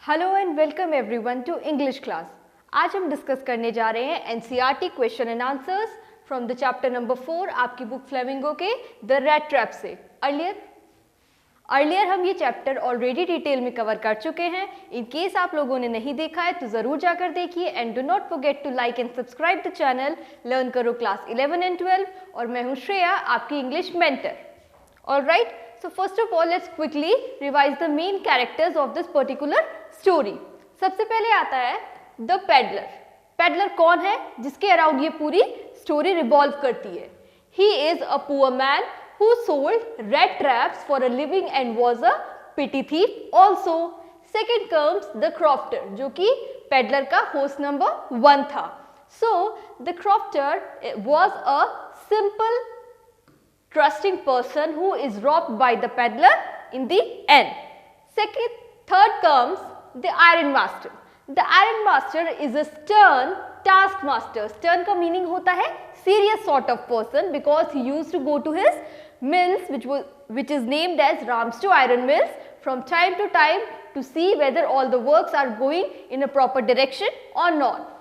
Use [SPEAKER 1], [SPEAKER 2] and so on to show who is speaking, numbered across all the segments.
[SPEAKER 1] Hello and welcome everyone to English class. आज हम discuss करने जा रहे हैं NCERT question and answers from the chapter number 4 आपकी बुक फ्लेमिंगो के द रैट ट्रैप से। अर्लियर हम ये चैप्टर ऑलरेडी डिटेल में कवर कर चुके हैं। इन केस आप लोगों ने नहीं देखा है तो ज़रूर जाकर देखिए and do not forget to like and subscribe the channel. Learn करो क्लास 11 एंड 12 और मैं हूँ श्रेया, आपकी English mentor. Alright, so first of all let's quickly revise the main characters of this particular story. सबसे पहले आता है the peddler. peddler कौन है जिसके अराउंड ये पूरी स्टोरी रिवॉल्व करती है? He is a poor man who sold rat traps for a living and was a petty thief also. Second comes the crofter जो कि peddler का host number 1 था. So the crofter was a simple trusting person who is robbed by the peddler in the end. Third comes the iron master. The iron master is a stern taskmaster. Stern का meaning होता है serious sort of person because he used to go to his mills which is named as Ramstow Iron Mills from time to time to see whether all the works are going in a proper direction or not.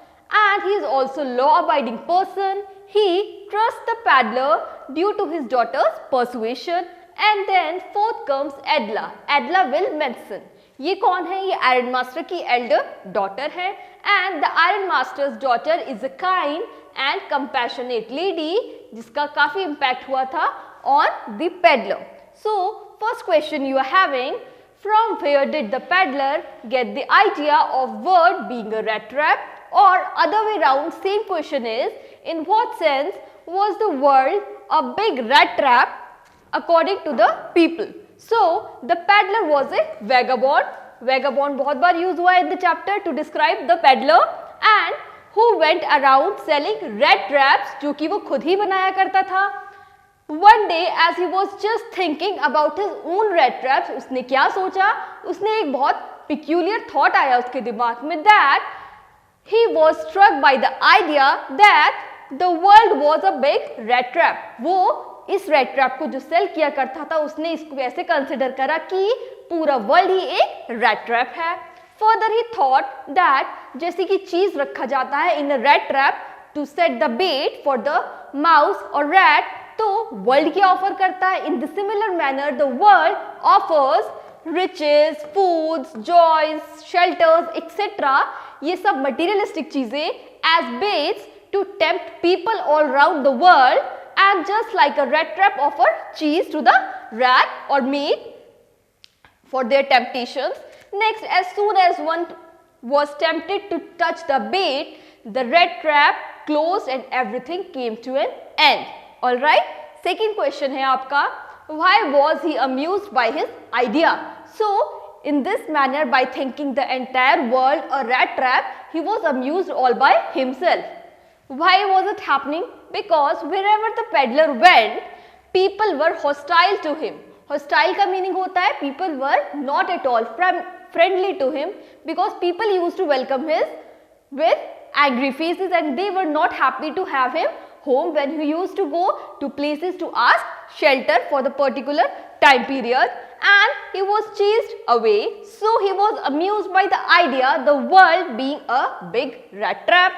[SPEAKER 1] And he is also law-abiding person. He trusts the peddler due to his daughter's persuasion. And then fourth comes Edla. Edla Will Manson. ये कौन है? ये iron master की elder daughter है and the iron master's daughter is a kind and compassionate lady जिसका काफी impact हुआ था on the peddler. So first question you are having, from where did the peddler get the idea of word being a rat trap? Or other way round, same question is, in what sense was the world a big rat trap according to the people? So the peddler was a vagabond. Vagabond बहुत बार use हुआ है in the chapter to describe the peddler and who went around selling rat traps जो कि वो खुद ही बनाया करता था. One day as he was just thinking about his own rat traps, उसने क्या सोचा? उसने एक बहुत peculiar thought आया उसके दिमाग में that he was struck by the idea that the world was a big rat trap. वो इस rat trap को जो सेल किया करता था उसने इसको ऐसे कंसिडर करा कि पूरा वर्ल्ड ही एक rat trap है. Further he thought that जैसे कि चीज रखा जाता है in a rat trap to set the bait for the mouse or rat, तो वर्ल्ड क्या ऑफर करता है? In the similar manner the world offers riches, foods, joys, shelters etcetera, ये सब मटेरियलिस्टिक चीजें as baits to tempt people all around the world and just like a rat trap offer cheese to the rat और meat for their temptations. Next, as soon as one was tempted to touch the bait, the rat trap closed and everything came to an end. All right. Second question है आपका, why was he amused by his idea? So, in this manner, by thinking the entire world a rat trap, he was amused all by himself. Why was it happening? Because wherever the peddler went, people were hostile to him. Hostile का meaning होता है people were not at all friendly to him because people used to welcome his with angry faces and they were not happy to have him home when he used to go to places to ask shelter for the particular time period, and he was chased away. So he was amused by the idea the world being a big rat trap.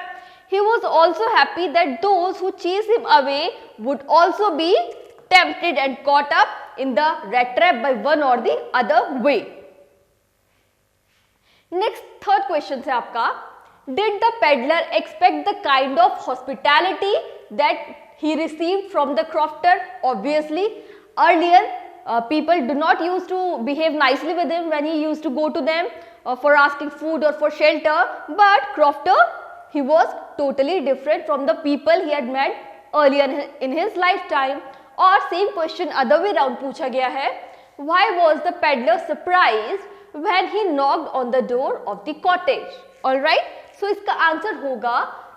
[SPEAKER 1] He was also happy that those who chased him away would also be tempted and caught up in the rat trap by one or the other way. Next, third question है आपका, did the peddler expect the kind of hospitality that he received from the crofter? Obviously, earlier people do not used to behave nicely with him when he used to go to them for asking food or for shelter, but crofter, he was totally different from the people he had met earlier in his lifetime. और same question other way round पूछा गया है, why was the peddler surprised when he knocked on the door of the cottage? All right, so इसका answer होगा,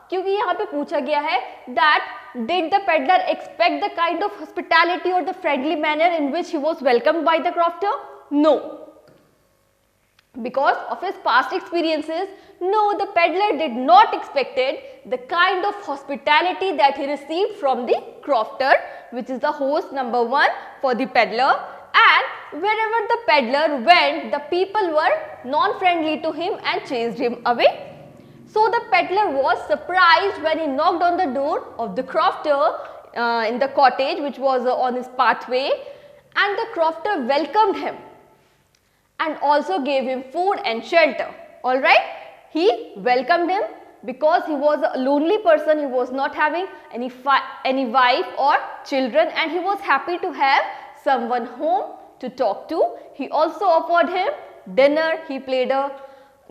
[SPEAKER 1] क्योंकि यहाँ पे पूछा गया है that did the peddler expect the kind of hospitality or the friendly manner in which he was welcomed by the crofter? No. Because of his past experiences, no, the peddler did not expected the kind of hospitality that he received from the crofter, which is the host number 1 for the peddler, and wherever the peddler went, the people were non-friendly to him and chased him away. So the peddler was surprised when he knocked on the door of the crofter in the cottage which was on his pathway, and the crofter welcomed him and also gave him food and shelter. Alright, he welcomed him because he was a lonely person, he was not having any wife or children, and he was happy to have someone home to talk to. He also offered him dinner, he played a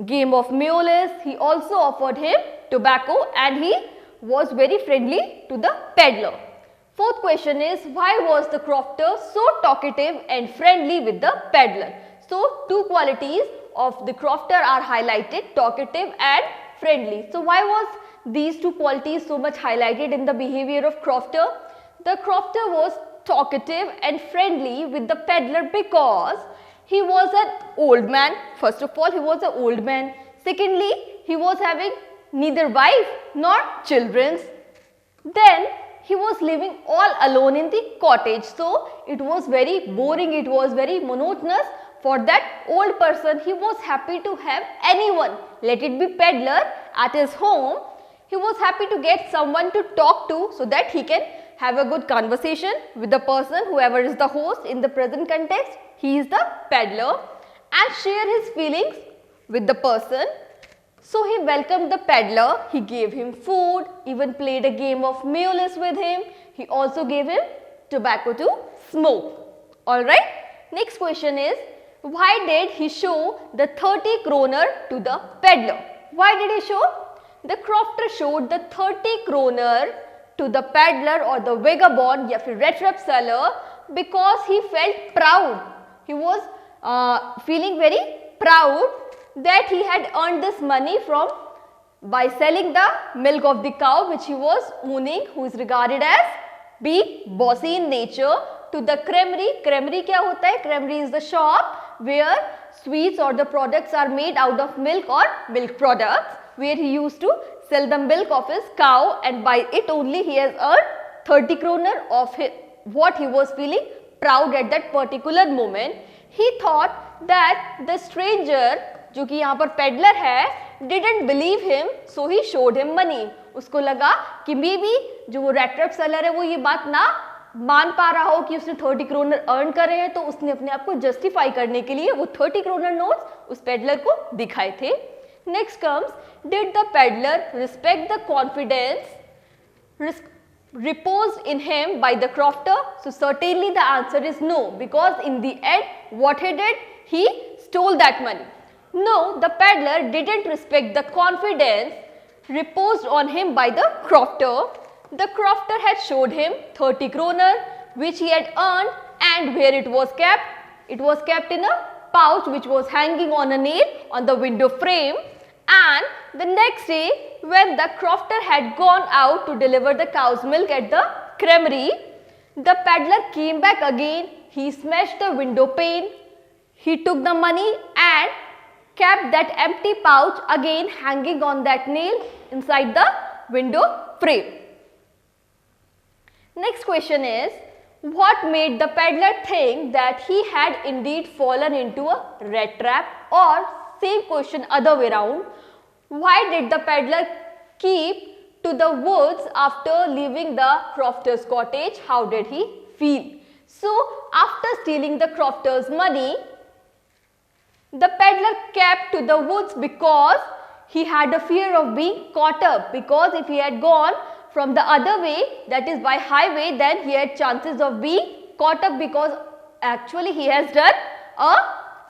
[SPEAKER 1] game of mules, he also offered him tobacco, and he was very friendly to the peddler. Fourth question is, why was the crofter so talkative and friendly with the peddler? So two qualities of the crofter are highlighted, talkative and friendly. So why was these two qualities so much highlighted in the behavior of crofter? The crofter was talkative and friendly with the peddler because he was an old man. First of all, he was an old man. Secondly, he was having neither wife nor children. Then he was living all alone in the cottage. So it was very boring, it was very monotonous for that old person. He was happy to have anyone, let it be peddler, at his home. He was happy to get someone to talk to so that he can have a good conversation with the person, whoever is the host in the present context. He is the peddler, and share his feelings with the person. So he welcomed the peddler, he gave him food, even played a game of mules with him. He also gave him tobacco to smoke. Alright, next question is, why did he show the 30 kroner to the peddler? Why did he show? The crofter showed the 30 kroner to the peddler or the vagabond या फिर red seller because he felt proud. He was feeling very proud that he had earned this money by selling the milk of the cow which he was owning, who is regarded as being bossy in nature, to the creamery. Creamery क्या होता है? Creamery is the shop where sweets or the products are made out of milk or milk products, where he used to sell the milk of his cow, and by it only he has earned 30 kroner of what he was feeling proud at that particular moment. He thought that the stranger, जो कि यहाँ पर peddler है, didn't believe him, so he showed him money. उसको लगा कि maybe जो वो red truck seller है वो ये बात ना मान पा रहा हो कि उसने 30 kroner अर्न करे हैं, तो उसने अपने आप को जस्टिफाई करने के लिए वो 30 kroner नोट्स उस पेडलर को दिखाए थे. Next comes, did the peddler respect the confidence reposed in him by the crofter? So certainly the answer is no, because in the end what he did, he stole that money. No, the peddler didn't respect the confidence reposed on him by the crofter. The crofter had showed him 30 kroner which he had earned, and where it was kept? It was kept in a pouch which was hanging on a nail on the window frame. And the next day, when the crofter had gone out to deliver the cow's milk at the creamery, the peddler came back again. He smashed the window pane. He took the money and kept that empty pouch again hanging on that nail inside the window frame. Next question is, what made the peddler think that he had indeed fallen into a rat trap? Or same question other way around, why did the peddler keep to the woods after leaving the crofter's cottage? How did he feel? So after stealing the crofter's money, the peddler kept to the woods because he had a fear of being caught up, because if he had gone from the other way, that is by highway, then he had chances of being caught up, because actually he has done a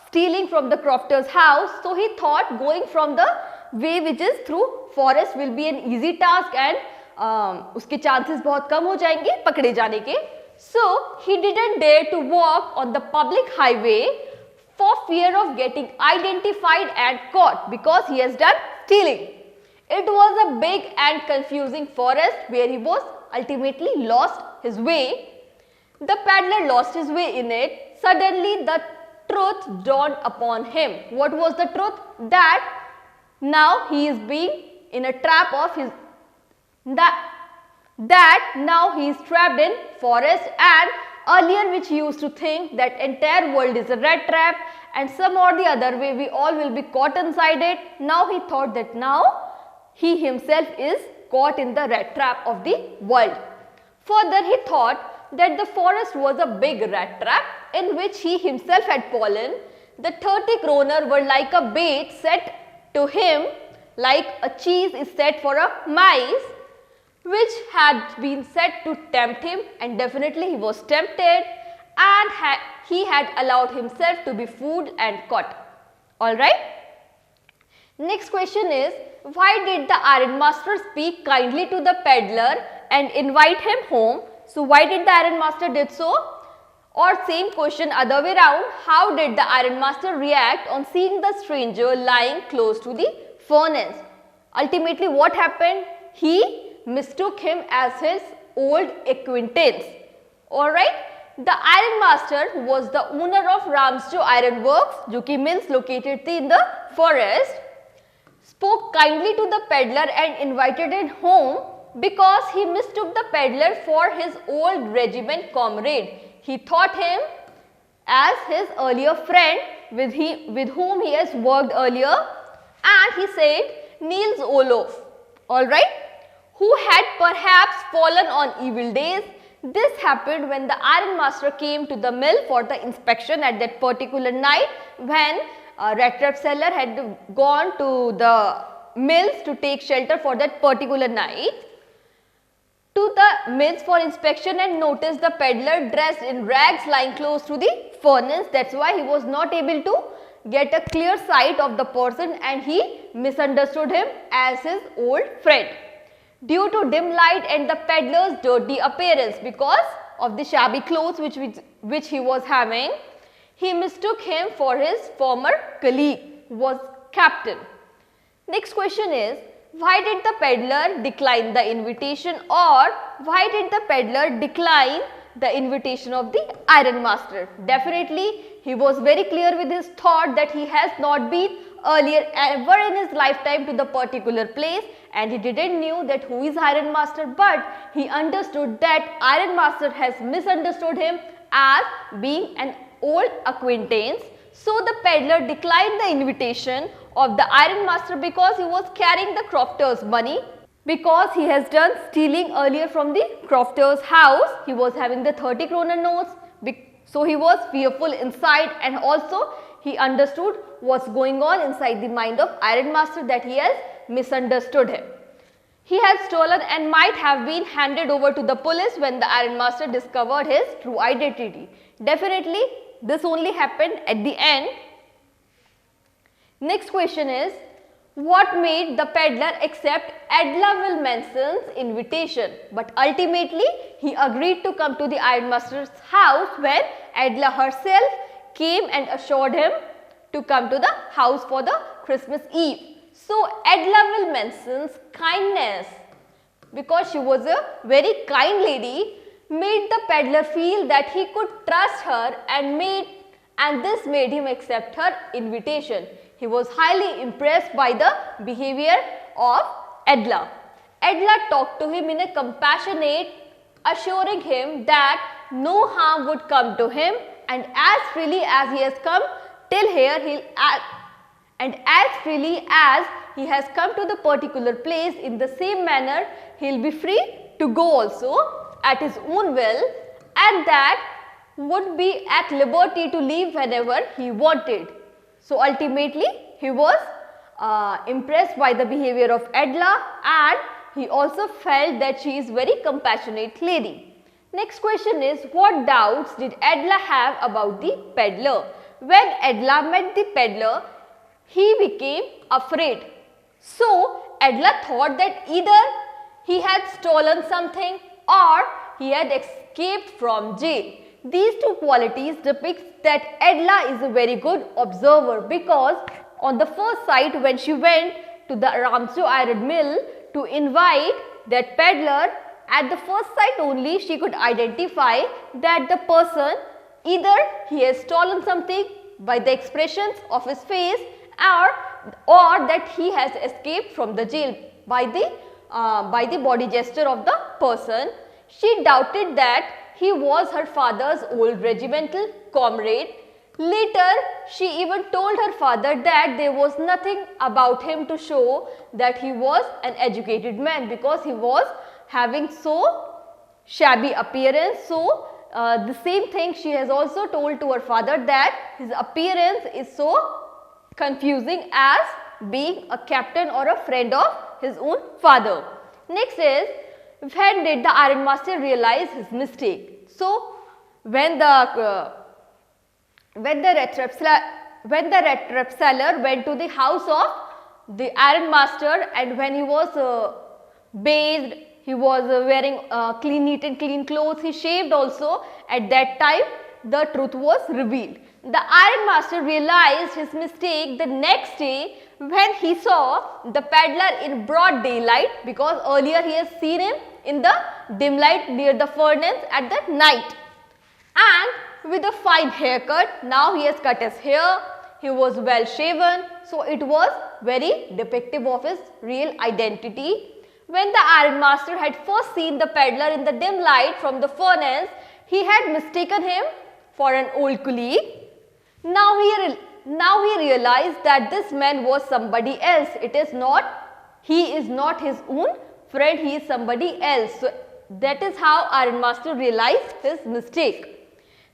[SPEAKER 1] stealing from the crofter's house. So he thought going from the way which is through forest will be an easy task, and उसके chances बहुत कम हो जाएंगे पकड़े जाने के. So he didn't dare to walk on the public highway for fear of getting identified and caught, because he has done stealing. It was a big and confusing forest where he was ultimately lost his way. The peddler lost his way in it. Suddenly the truth dawned upon him. What was the truth? That now he is being in a trap of his, that now he is trapped in forest, and earlier which he used to think that entire world is a rat trap and some or the other way we all will be caught inside it. Now he thought that now he himself is caught in the rat trap of the world. Further, he thought that the forest was a big rat trap in which he himself had fallen. The 30 kroner were like a bait set to him, like a cheese is set for a mice, which had been set to tempt him, and definitely he was tempted and he had allowed himself to be fooled and caught. Alright. Next question is, why did the ironmaster speak kindly to the peddler and invite him home? So why did the ironmaster did so? Or same question other way round, how did the ironmaster react on seeing the stranger lying close to the furnace? Ultimately what happened? He mistook him as his old acquaintance. Alright. The ironmaster, who was the owner of Ramsjo Iron Works, जो कि mills located in the forest, spoke kindly to the peddler and invited him home because he mistook the peddler for his old regiment comrade. He thought him as his earlier friend with whom he has worked earlier, and he said Niels Olof, alright, who had perhaps fallen on evil days. This happened when the ironmaster came to the mill for the inspection at that particular night when Rat Trap seller had gone to the mills to take shelter for that particular night. To the mills for inspection and noticed the peddler dressed in rags lying close to the furnace. That's why he was not able to get a clear sight of the person and he misunderstood him as his old friend. Due to dim light and the peddler's dirty appearance, because of the shabby clothes which he was having, he mistook him for his former colleague, who was captain. Next question is, why did the peddler decline the invitation, or why did the peddler decline the invitation of the ironmaster? Definitely he was very clear with his thought that he has not been earlier ever in his lifetime to the particular place, and he didn't knew that who is ironmaster, but he understood that ironmaster has misunderstood him as being an old acquaintance. So the peddler declined the invitation of the ironmaster because he was carrying the crofter's money, because he has done stealing earlier from the crofter's house. He was having the 30 kroner notes, so he was fearful inside, and also he understood what's going on inside the mind of ironmaster, that he has misunderstood him. He had stolen and might have been handed over to the police when the ironmaster discovered his true identity. Definitely this only happened at the end. Next question is, what made the peddler accept Edla Wilmanson's invitation? But ultimately he agreed to come to the ironmaster's house when Edla herself came and assured him to come to the house for the Christmas Eve. So Edla Wilmanson's kindness, because she was a very kind lady, made the peddler feel that he could trust her, and this made him accept her invitation. He was highly impressed by the behavior of Edla. Edla talked to him in a compassionate, assuring him that no harm would come to him, and as freely as he has come till here, as freely as he has come to the particular place, in the same manner he will be free to go also at his own will, and that would be at liberty to leave whenever he wanted. So ultimately he was impressed by the behavior of Edla, and he also felt that she is very compassionate lady. Next question is, what doubts did Edla have about the peddler? When Edla met the peddler, he became afraid. So Edla thought that either he had stolen something or he had escaped from jail. These two qualities depict that Edla is a very good observer, because on the first sight when she went to the Ramsjo Iron Mill to invite that peddler, at the first sight only she could identify that the person, either he has stolen something by the expressions of his face, or that he has escaped from the jail by the body gesture of the person. She doubted that he was her father's old regimental comrade. Later, she even told her father that there was nothing about him to show that he was an educated man, because he was having so shabby appearance. So, the same thing she has also told to her father, that his appearance is so confusing as being a captain or a friend of his own father. Next is, when did the iron master realize his mistake? So, when the red trap seller went to the house of the iron master, and when he was bathed, he was wearing neat and clean clothes, he shaved also, at that time the truth was revealed. The iron master realized his mistake the next day when he saw the peddler in broad daylight, because earlier he has seen him in the dim light near the furnace at the night, and with a fine haircut. Now he has cut his hair, he was well shaven, so it was very depictive of his real identity. When the iron master had first seen the peddler in the dim light from the furnace, he had mistaken him for an old colleague. Now he realized that this man was somebody else. He is not his own friend, he is somebody else. So that is how iron master realized his mistake.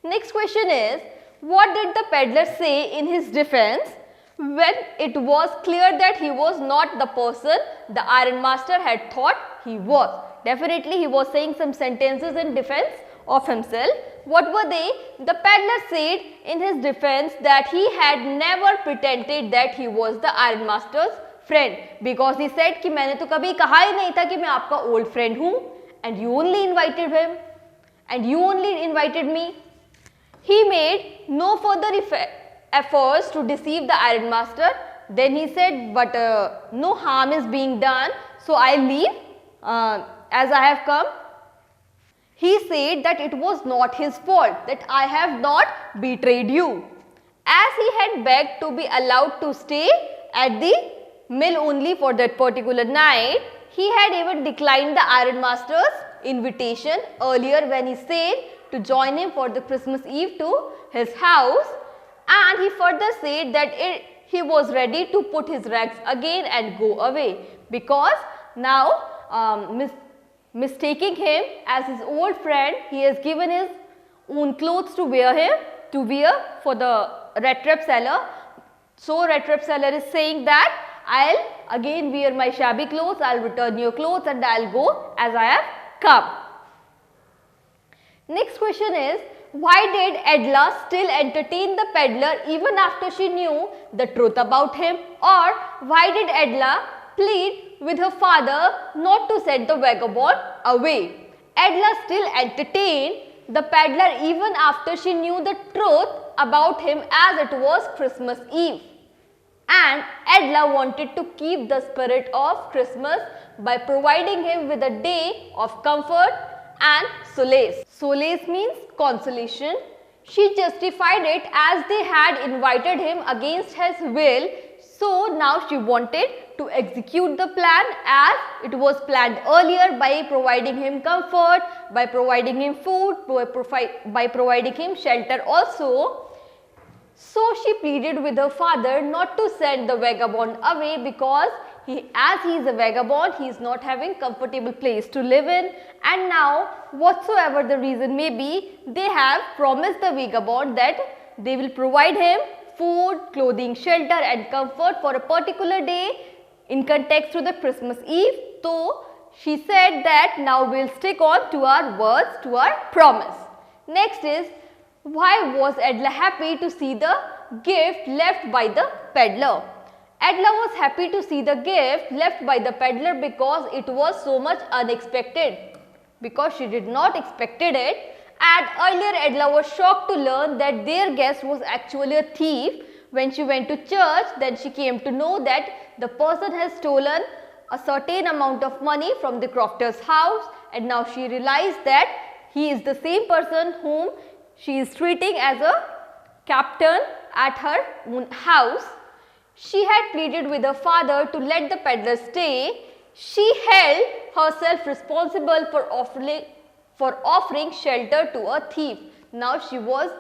[SPEAKER 1] Next question is, what did the peddler say in his defense when it was clear that he was not the person the iron master had thought he was? Definitely he was saying some sentences in defense of himself. What were they? The peddler said in his defense that he had never pretended that he was the iron master's friend, because he said कि मैंने तो कभी कहा ही नहीं था कि मैं आपका old friend हूँ, and you only invited him and you only invited me. He made no further efforts to deceive the iron master. Then he said, but no harm is being done, so I leave as I have come. He said that it was not his fault, that I have not betrayed you. As he had begged to be allowed to stay at the mill only for that particular night, he had even declined the iron master's invitation earlier when he said to join him for the Christmas Eve to his house, and he further said that he was ready to put his rags again and go away, because now mistaking him as his old friend, he has given his own clothes to wear for the red trap seller. So red trap seller is saying that I'll again wear my shabby clothes, I'll return your clothes, and I'll go as I have come. Next question is, why did Edla still entertain the peddler even after she knew the truth about him? Or why did Edla plead with her father not to send the vagabond away? Edla still entertained the peddler even after she knew the truth about him, as it was Christmas Eve. And Edla wanted to keep the spirit of Christmas by providing him with a day of comfort and solace. Solace means consolation. She justified it as they had invited him against his will. So now she wanted to execute the plan as it was planned earlier, by providing him comfort, by providing him food, by providing him shelter also. So she pleaded with her father not to send the vagabond away, because as he is a vagabond, he is not having comfortable place to live in, and now whatsoever the reason may be, they have promised the vagabond that they will provide him food, clothing, shelter and comfort for a particular day in context to the Christmas Eve. So she said that now we will stick on to our words, to our promise. Next is, why was Edla happy to see the gift left by the peddler? Edla was happy to see the gift left by the peddler because it was so much unexpected, because she did not expected it. And earlier Edla was shocked to learn that their guest was actually a thief. When she went to church, then she came to know that the person has stolen a certain amount of money from the crofter's house, and now she realized that he is the same person whom she is treating as a captain at her own house. She had pleaded with her father to let the peddler stay. She held herself responsible for for offering shelter to a thief. Now she was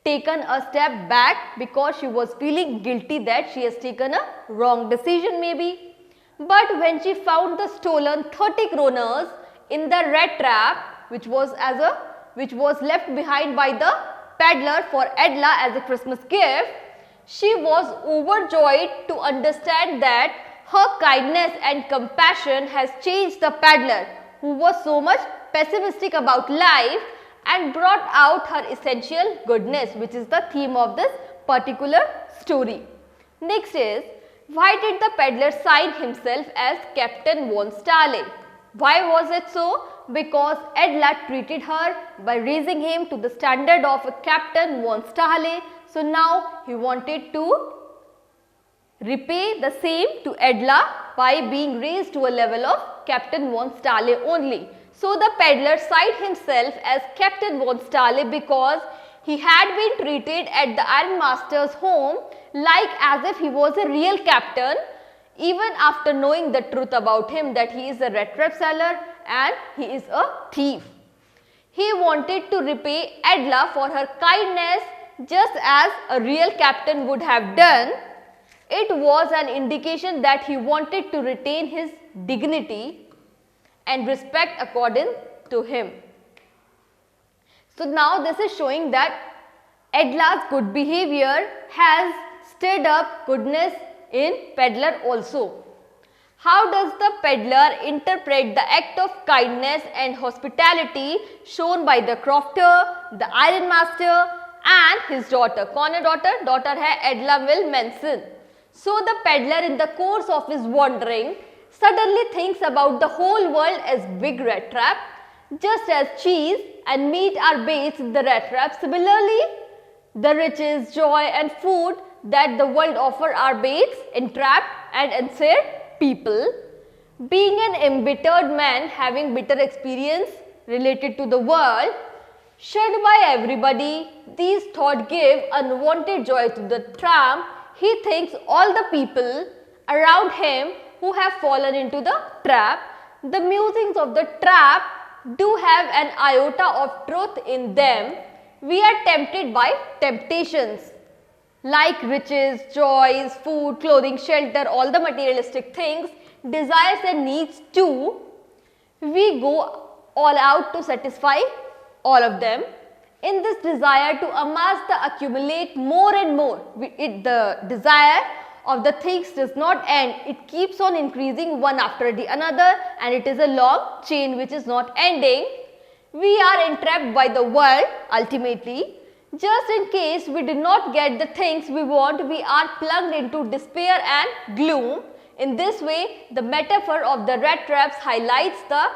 [SPEAKER 1] taken a step back because she was feeling guilty that she has taken a wrong decision maybe. But when she found the stolen 30 kronas in the rat trap, which was left behind by the peddler for Edla as a Christmas gift, she was overjoyed to understand that her kindness and compassion has changed the peddler, who was so much pessimistic about life, and brought out her essential goodness, which is the theme of this particular story. Next is, why did the peddler sign himself as Captain von Stahli? Why was it so? Because Edla treated her by raising him to the standard of a Captain von Stahli. So now he wanted to repay the same to Edla by being raised to a level of Captain von Stahli only. So the peddler signed himself as Captain von Stahli because he had been treated at the Iron Master's home like as if he was a real captain, even after knowing the truth about him that he is a rat trap seller and he is a thief. He wanted to repay Edla for her kindness just as a real captain would have done. It was an indication that he wanted to retain his dignity and respect according to him. So now this is showing that Edla's good behavior has stirred up goodness in peddler also. How does the peddler interpret the act of kindness and hospitality shown by the crofter, the iron master and his daughter? कौन है daughter? Daughter है Edla will mention. So the peddler in the course of his wandering suddenly thinks about the whole world as big rat trap. Just as cheese and meat are baits in the rat trap, similarly the riches, joy and food that the world offer are baits, entrap and ensnare people. Being an embittered man having bitter experience related to the world, shunned by everybody, these thoughts give unwanted joy to the tramp. He thinks all the people around him who have fallen into the trap. The musings of the trap do have an iota of truth in them. We are tempted by temptations like riches, joys, food, clothing, shelter, all the materialistic things, desires and needs too. We go all out to satisfy all of them. In this desire to amass the accumulate more and more, the desire of the things does not end. It keeps on increasing one after the another and it is a long chain which is not ending. We are entrapped by the world ultimately. Just in case we do not get the things we want, we are plunged into despair and gloom. In this way, the metaphor of the rat traps highlights the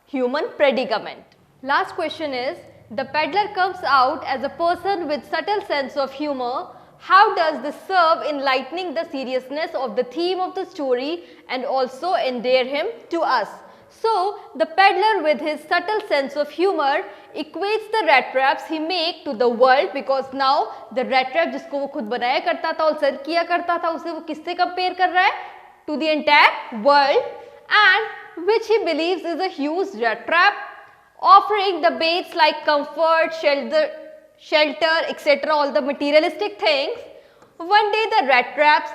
[SPEAKER 1] human predicament. Last question is, the peddler comes out as a person with subtle sense of humor. How does this serve in lightening the seriousness of the theme of the story and also endear him to us? So, the peddler with his subtle sense of humor equates the rat traps he make to the world, because now the rat trap जिसको वो खुद बनाया करता था और cell किया करता था, उसे वो किससे कंपेयर कर रहा है? To the entire world, and which he believes is a huge rat trap, offering the baits like comfort, shelter, etc., all the materialistic things. One day the rat traps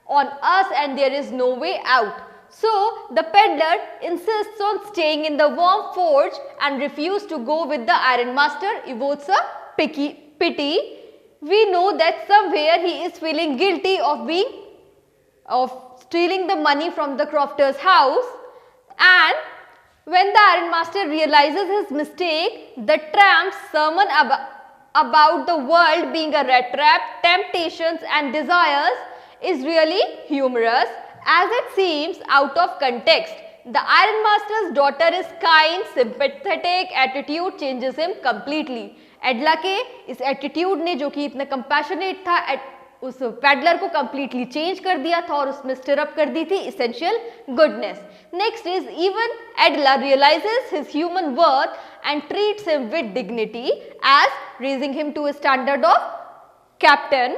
[SPEAKER 1] on us and there is no way out. So the peddler insists on staying in the warm forge and refuses to go with the iron master, evokes a pity. We know that somewhere he is feeling guilty of stealing the money from the crofter's house, and when the iron master realizes his mistake, the tramp's sermon about the world being a rat trap, temptations and desires is really humorous, as it seems out of context. The iron master's daughter is kind, sympathetic, attitude changes him completely. एडला के इस attitude ने, जो कि इतना compassionate था, उस peddler को completely change कर दिया था और उसमें स्टिरअप कर दी थी essential goodness. Next is, even Edla realises his human worth and treats him with dignity as raising him to a standard of captain.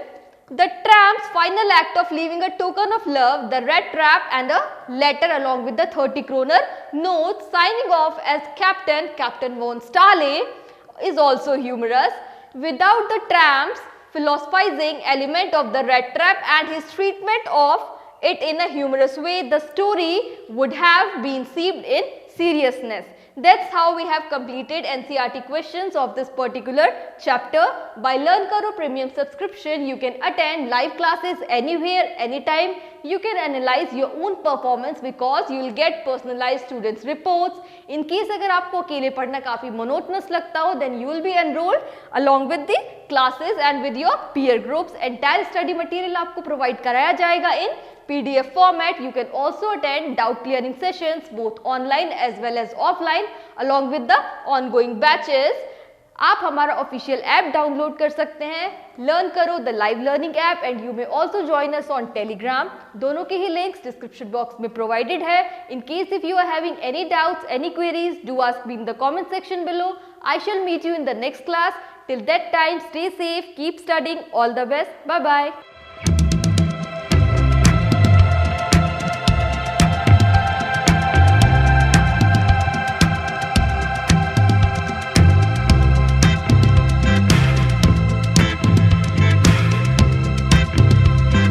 [SPEAKER 1] The tramp's final act of leaving a token of love, the red trap and a letter along with the 30 kroner note signing off as Captain von Stahli is also humorous. Without the tramp's philosophizing element of the red trap and his treatment of it in a humorous way, the story would have been seeped in seriousness. That's how we have completed NCERT questions of this particular chapter. By Learn Karo Premium subscription, you can attend live classes anywhere, anytime. You can analyze your own performance because you will get personalized students reports. In case अगर आपको अकेले पढ़ना काफ़ी monotonous लगता हो, then you will be enrolled along with the classes and with your peer groups. Entire study material आपको provide कराया जाएगा in PDF format. You can also attend doubt clearing sessions both online as well as offline along with the ongoing batches. आप हमारा official app download कर सकते हैं, learn करो the live learning app, and you may also join us on Telegram. दोनों के ही links description box में प्रोवाइडेड है. In case if you are having any doubts, any queries, do ask me in the comment section below. I shall meet you in the next class. Till that time, stay safe, keep studying. All the best. Bye bye.